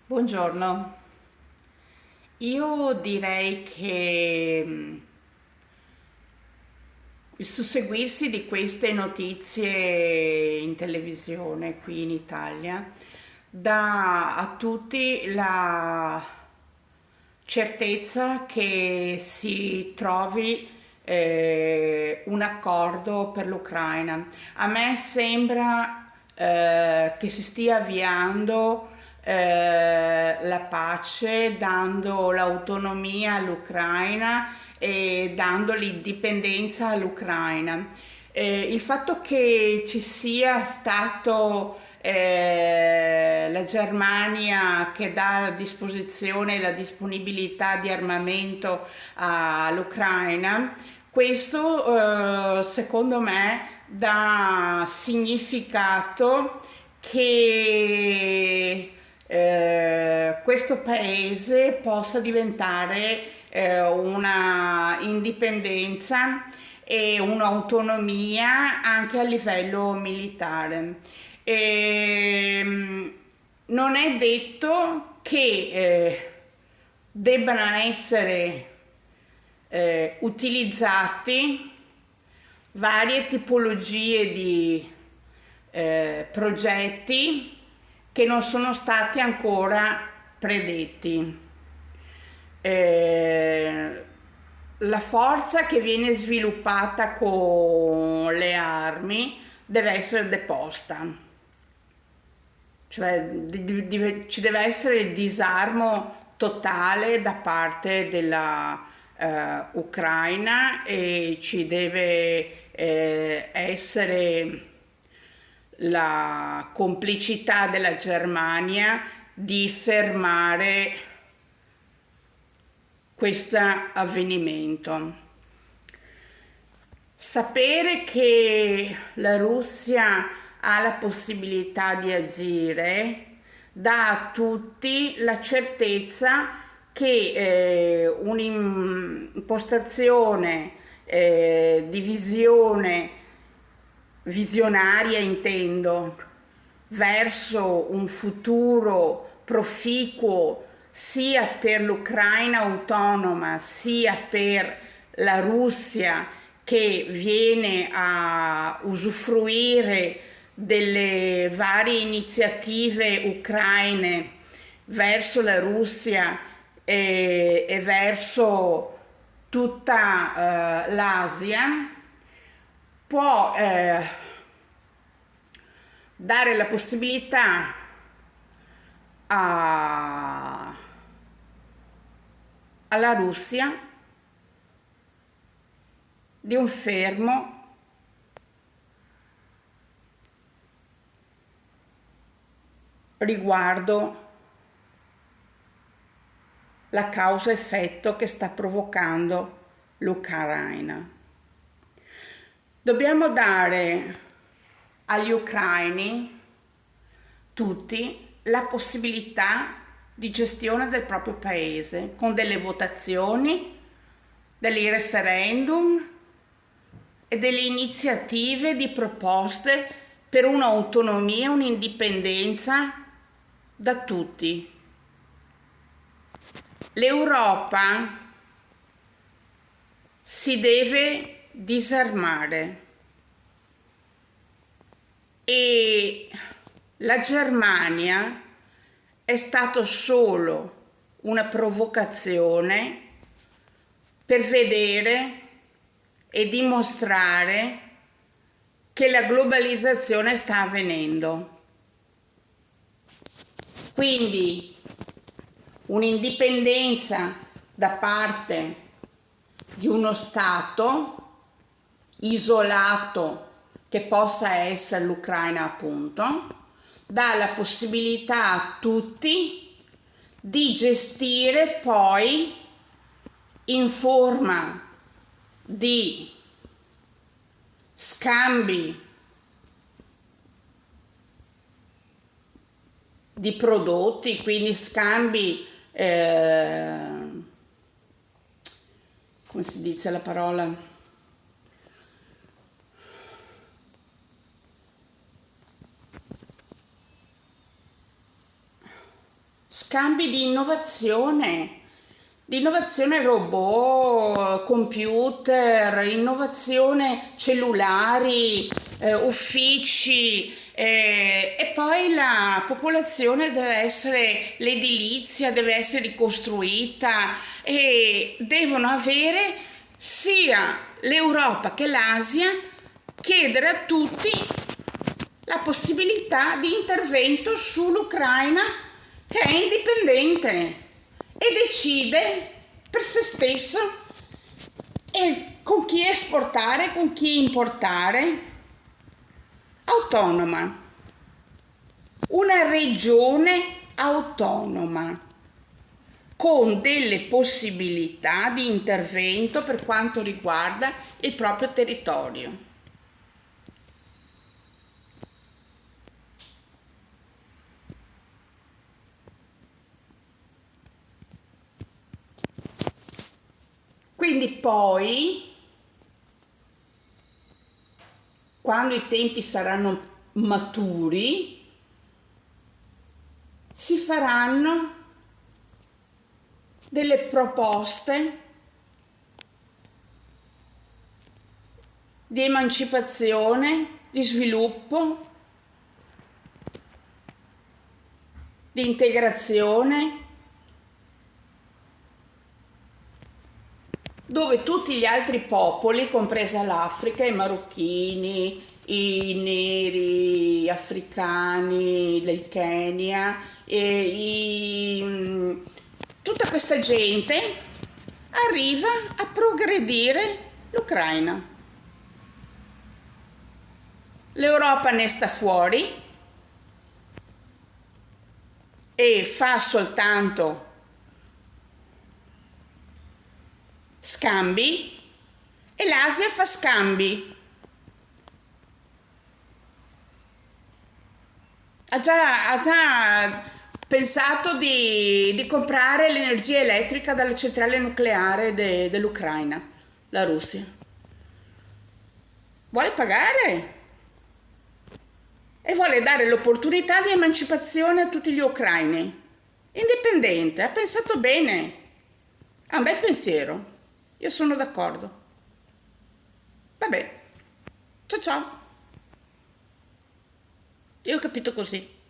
Buongiorno, io direi che il susseguirsi di queste notizie in televisione qui in Italia dà a tutti la certezza che si trovi un accordo per l'Ucraina. A me sembra che si stia avviando la pace, dando l'autonomia all'Ucraina e dando l'indipendenza all'Ucraina. Il fatto che ci sia stato la Germania che dà a disposizione la disponibilità di armamento all'Ucraina, questo secondo me dà significato che questo paese possa diventare una indipendenza e un'autonomia anche a livello militare. Non è detto che debbano essere utilizzati varie tipologie di progetti che non sono stati ancora predetti. Eh, la forza che viene sviluppata con le armi deve essere deposta, cioè ci deve essere il disarmo totale da parte della Ucraina e ci deve essere la complicità della Germania di fermare questo avvenimento. Sapere che la Russia ha la possibilità di agire dà a tutti la certezza che un'impostazione di visione visionaria, intendo, verso un futuro proficuo sia per l'Ucraina autonoma sia per la Russia che viene a usufruire delle varie iniziative ucraine verso la Russia e verso tutta l'Asia può dare la possibilità a- alla Russia di un fermo riguardo la causa-effetto che sta provocando l'Ucraina. Dobbiamo dare agli ucraini tutti la possibilità di gestione del proprio paese con delle votazioni, dei referendum e delle iniziative di proposte per un'autonomia e un'indipendenza da tutti. L'Europa si deve disarmare e la Germania è stato solo una provocazione per vedere e dimostrare che la globalizzazione sta avvenendo. Quindi un'indipendenza da parte di uno Stato isolato che possa essere l'Ucraina appunto, dà la possibilità a tutti di gestire poi in forma di scambi di prodotti, quindi scambi, come si dice la parola? scambi di innovazione robot, computer, innovazione cellulari, uffici, e poi la popolazione deve essere, l'edilizia deve essere ricostruita e devono avere sia l'Europa che l'Asia chiedere a tutti la possibilità di intervento sull'Ucraina che è indipendente e decide per se stesso e con chi esportare, con chi importare, autonoma, una regione autonoma con delle possibilità di intervento per quanto riguarda il proprio territorio. Quindi poi, quando i tempi saranno maturi, si faranno delle proposte di emancipazione, di sviluppo, di integrazione, dove tutti gli altri popoli, compresa l'Africa, i marocchini, i neri africani del Kenya, tutta questa gente arriva a progredire l'Ucraina. L'Europa ne sta fuori e fa soltanto scambi e l'Asia fa scambi. Ha già pensato di comprare l'energia elettrica dalla centrale nucleare dell'Ucraina, la Russia. Vuole pagare e vuole dare l'opportunità di emancipazione a tutti gli ucraini. Indipendente, ha pensato bene. Ha un bel pensiero. Io sono d'accordo. Vabbè, ciao ciao. Io ho capito così.